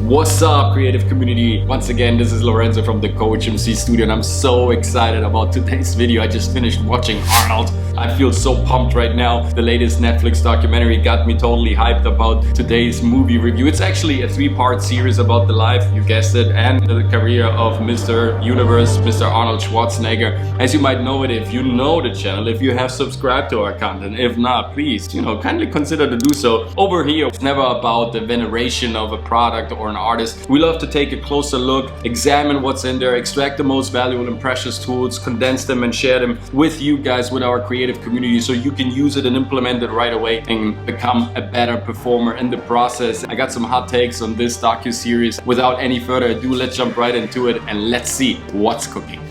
What's up, creative community? Once again, this is Lorenzo from the COACHMC studio, and I'm so excited about today's video. I just finished watching Arnold. I feel so pumped right now. The latest Netflix documentary got me totally hyped about today's movie review. It's actually a three-part series about the life, you guessed it, and the career of Mr. Universe, Mr. Arnold Schwarzenegger. As you might know it if you know the channel, if you have subscribed to our content. If not, please, kindly consider to do so. Over here, it's never about the veneration of a product or an artist. We love to take a closer look, examine what's in there, extract the most valuable and precious tools, condense them and share them with you guys, with our creative community, so you can use it and implement it right away and become a better performer in the process. I got some hot takes on this docu-series. Without any further ado, let's jump right into it and let's see what's cooking.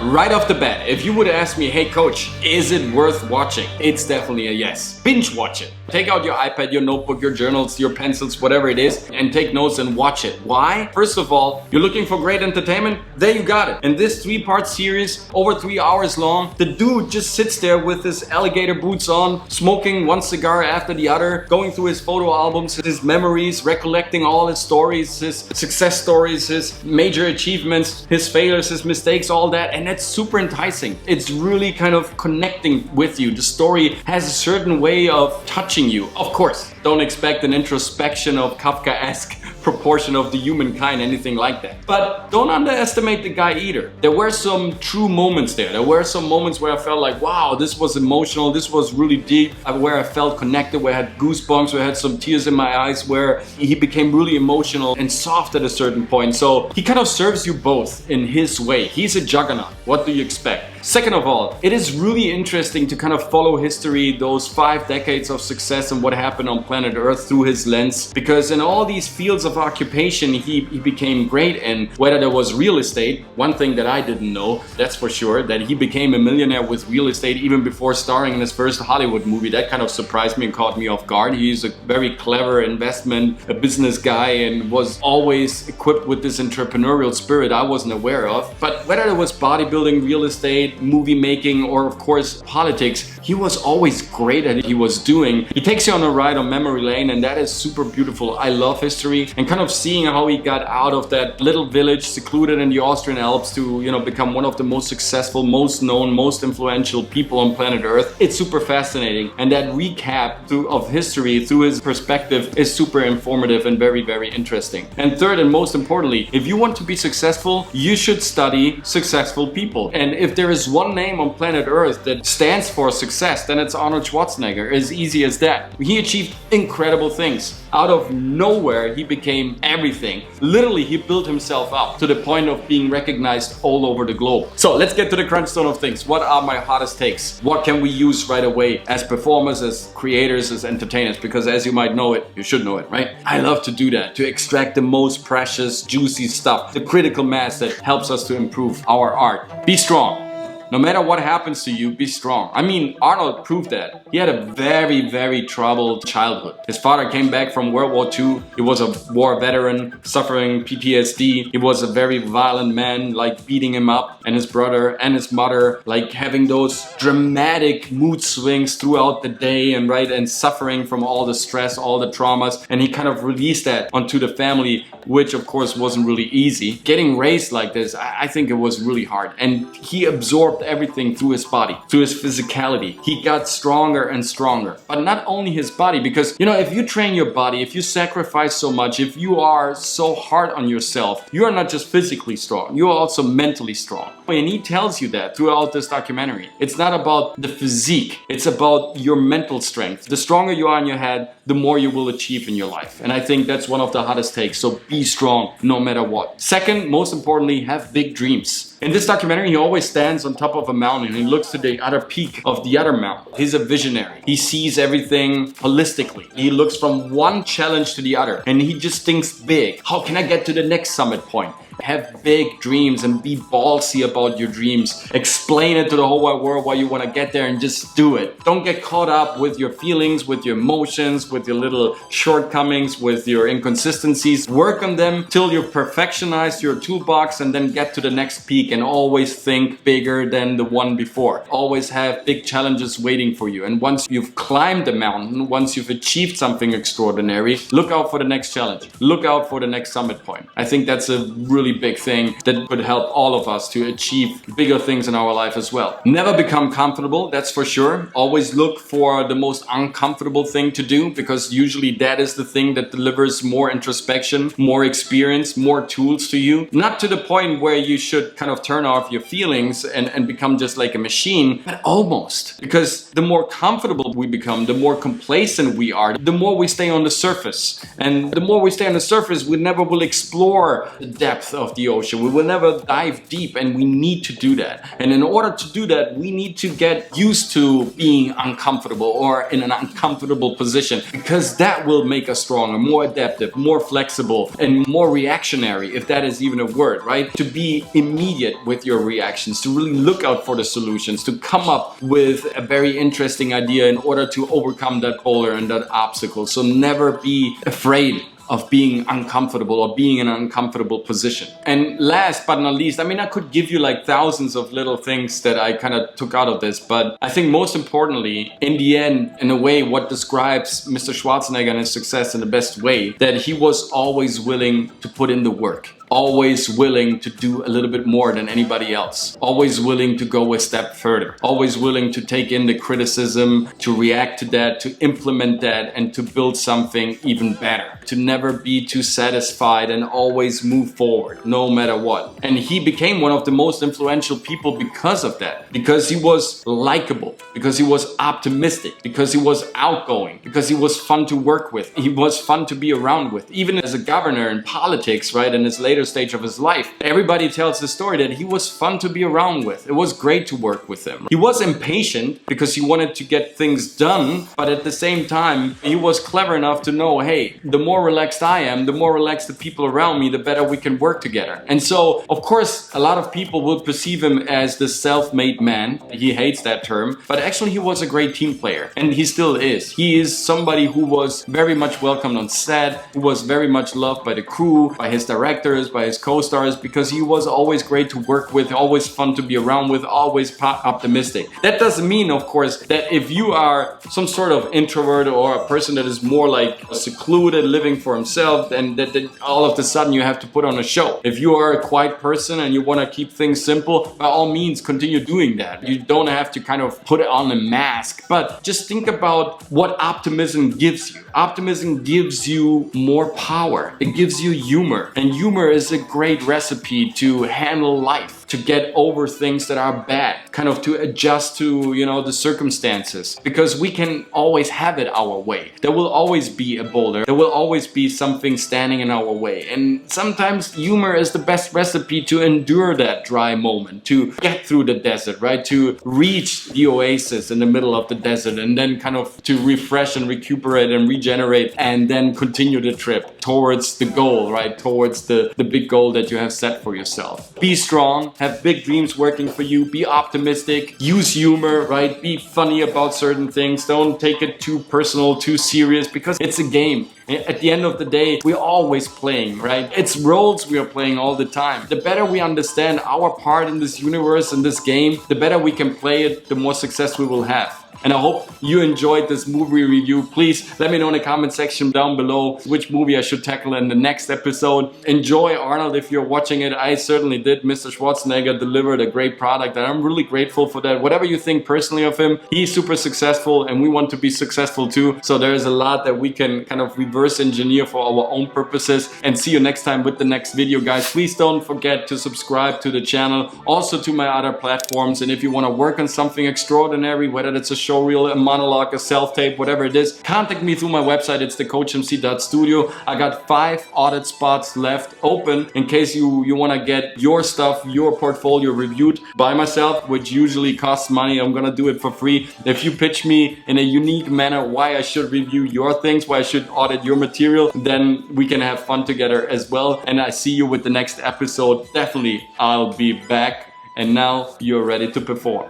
Right off the bat, if you would ask me, hey coach, is it worth watching? It's definitely a yes. Binge watch it. Take out your iPad, your notebook, your journals, your pencils, whatever it is, and take notes and watch it. Why? First of all, you're looking for great entertainment? There you got it. In this three-part series, over 3 hours long, the dude just sits there with his alligator boots on, smoking one cigar after the other, going through his photo albums, his memories, recollecting all his stories, his success stories, his major achievements, his failures, his mistakes, all that. And that's super enticing. It's really kind of connecting with you. The story has a certain way of touching you. Of course, don't expect an introspection of Kafkaesque proportion of the humankind, anything like that. But don't underestimate the guy either. There were some true moments there. There were some moments where I felt like, wow, this was emotional, this was really deep, where I felt connected, where I had goosebumps, where I had some tears in my eyes, where he became really emotional and soft at a certain point. So he kind of serves you both in his way. He's a juggernaut. What do you expect? Second of all, it is really interesting to kind of follow history, those 5 decades of success and what happened on planet Earth through his lens, because in all these fields of occupation he became great in. Whether there was real estate, one thing that I didn't know, that's for sure, that he became a millionaire with real estate even before starring in his first Hollywood movie. That kind of surprised me and caught me off guard. He's a very clever a business guy, and was always equipped with this entrepreneurial spirit I wasn't aware of. But whether it was bodybuilding, real estate, movie making, or of course politics, he was always great at what he was doing. He takes you on a ride on memory lane, and that is super beautiful. I love history, and kind of seeing how he got out of that little village secluded in the Austrian Alps to become one of the most successful, most known, most influential people on planet Earth. It's super fascinating, and that recap of history through his perspective is super informative and very, very interesting. And third, and most importantly, if you want to be successful, you should study successful people. And if there is one name on planet Earth that stands for success, then it's Arnold Schwarzenegger. As easy as that. He achieved incredible things. Out of nowhere, he became everything. Literally, he built himself up to the point of being recognized all over the globe. So let's get to the crunch zone of things. What are my hottest takes? What can we use right away as performers, as creators, as entertainers? Because as you might know it, you should know it, right? I love to do that, to extract the most precious, juicy stuff, the critical mass that helps us to improve our art. Be strong. No matter what happens to you, be strong. I mean, Arnold proved that. He had a very, very troubled childhood. His father came back from World War II. He was a war veteran, suffering PTSD. He was a very violent man, like beating him up, and his brother and his mother, like having those dramatic mood swings throughout the day and suffering from all the stress, all the traumas. And he kind of released that onto the family, which of course wasn't really easy. Getting raised like this, I think it was really hard. And he absorbed everything through his body, through his physicality. He got stronger and stronger. But not only his body, because if you train your body, if you sacrifice so much, if you are so hard on yourself, you are not just physically strong, you are also mentally strong. And he tells you that throughout this documentary. It's not about the physique, it's about your mental strength. The stronger you are in your head, the more you will achieve in your life. And I think that's one of the hottest takes. So be strong no matter what. Second, most importantly, have big dreams. In this documentary, he always stands on top of a mountain and he looks to the other peak of the other mountain. He's a visionary. He sees everything holistically. He looks from one challenge to the other and he just thinks big. How can I get to the next summit point? Have big dreams and be ballsy about your dreams. Explain it to the whole wide world why you want to get there and just do it. Don't get caught up with your feelings, with your emotions, with your little shortcomings, with your inconsistencies. Work on them till you've perfectionized your toolbox and then get to the next peak, and always think bigger than the one before. Always have big challenges waiting for you. And once you've climbed the mountain, once you've achieved something extraordinary, look out for the next challenge. Look out for the next summit point. I think that's a really big thing that could help all of us to achieve bigger things in our life as well. Never become comfortable, that's for sure. Always look for the most uncomfortable thing to do, because usually that is the thing that delivers more introspection, more experience, more tools to you. Not to the point where you should kind of turn off your feelings and become just like a machine, but almost. Because the more comfortable we become, the more complacent we are, the more we stay on the surface. And the more we stay on the surface, we never will explore the depth of the ocean. We will never dive deep, and we need to do that. And in order to do that, we need to get used to being uncomfortable or in an uncomfortable position, because that will make us stronger, more adaptive, more flexible, and more reactionary, if that is even a word, right? To be immediate with your reactions, to really look out for the solutions, to come up with a very interesting idea in order to overcome that boulder and that obstacle. So never be afraid of being uncomfortable or being in an uncomfortable position. And last but not least, I mean, I could give you like thousands of little things that I kind of took out of this, but I think most importantly, in the end, in a way, what describes Mr. Schwarzenegger and his success in the best way, that he was always willing to put in the work. Always willing to do a little bit more than anybody else. Always willing to go a step further. Always willing to take in the criticism, to react to that, to implement that, and to build something even better. To never be too satisfied and always move forward, no matter what. And he became one of the most influential people because of that. Because he was likable, because he was optimistic, because he was outgoing, because he was fun to work with. He was fun to be around with. Even as a governor in politics, right, in his later stage of his life, everybody tells the story that he was fun to be around with. It was great to work with him. He was impatient because he wanted to get things done, but at the same time, he was clever enough to know, hey, the more relaxed I am, the more relaxed the people around me, the better we can work together. And so, of course, a lot of people will perceive him as the self-made man. He hates that term, but actually he was a great team player, and he still is. He is somebody who was very much welcomed on set, who was very much loved by the crew, by his directors, by his co-stars, because he was always great to work with, always fun to be around with, always optimistic. That doesn't mean, of course, that if you are some sort of introvert or a person that is more like secluded, living for himself, then that all of a sudden you have to put on a show. If you are a quiet person and you want to keep things simple, by all means continue doing that. You don't have to kind of put on a mask, but just think about what optimism gives you. Optimism gives you more power. It gives you humor, and humor is a great recipe to handle life, to get over things that are bad, kind of to adjust to, you know, the circumstances, because we can always have it our way. There will always be a boulder. There will always be something standing in our way. And sometimes humor is the best recipe to endure that dry moment, to get through the desert, right? To reach the oasis in the middle of the desert, and then kind of to refresh and recuperate and regenerate, and then continue the trip towards the goal, right? Towards the big goal that you have set for yourself. Be strong, have big dreams working for you, be optimistic, use humor, right? Be funny about certain things. Don't take it too personal, too serious, because it's a game. At the end of the day, we're always playing, right? It's roles we are playing all the time. The better we understand our part in this universe, in this game, the better we can play it, the more success we will have. And I hope you enjoyed this movie review. Please let me know in the comment section down below which movie I should tackle in the next episode. Enjoy Arnold if you're watching it. I certainly did. Mr. Schwarzenegger delivered a great product, and I'm really grateful for that. Whatever you think personally of him, he's super successful, and we want to be successful too. So there is a lot that we can kind of reverse engineer for our own purposes. And see you next time with the next video, guys. Please don't forget to subscribe to the channel, also to my other platforms. And if you want to work on something extraordinary, whether it's a showreel, a monologue, a self-tape, whatever it is, contact me through my website. It's thecoachmc.studio. I got 5 audit spots left open in case you want to get your stuff, your portfolio reviewed by myself, which usually costs money. I'm gonna do it for free. If you pitch me in a unique manner why I should review your things, why I should audit your material, then we can have fun together as well. And I see you with the next episode. Definitely I'll be back. And now you're ready to perform.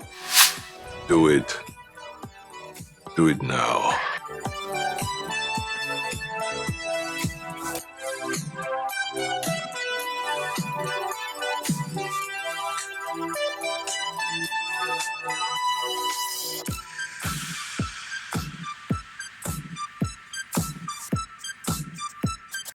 Do it. Do it now.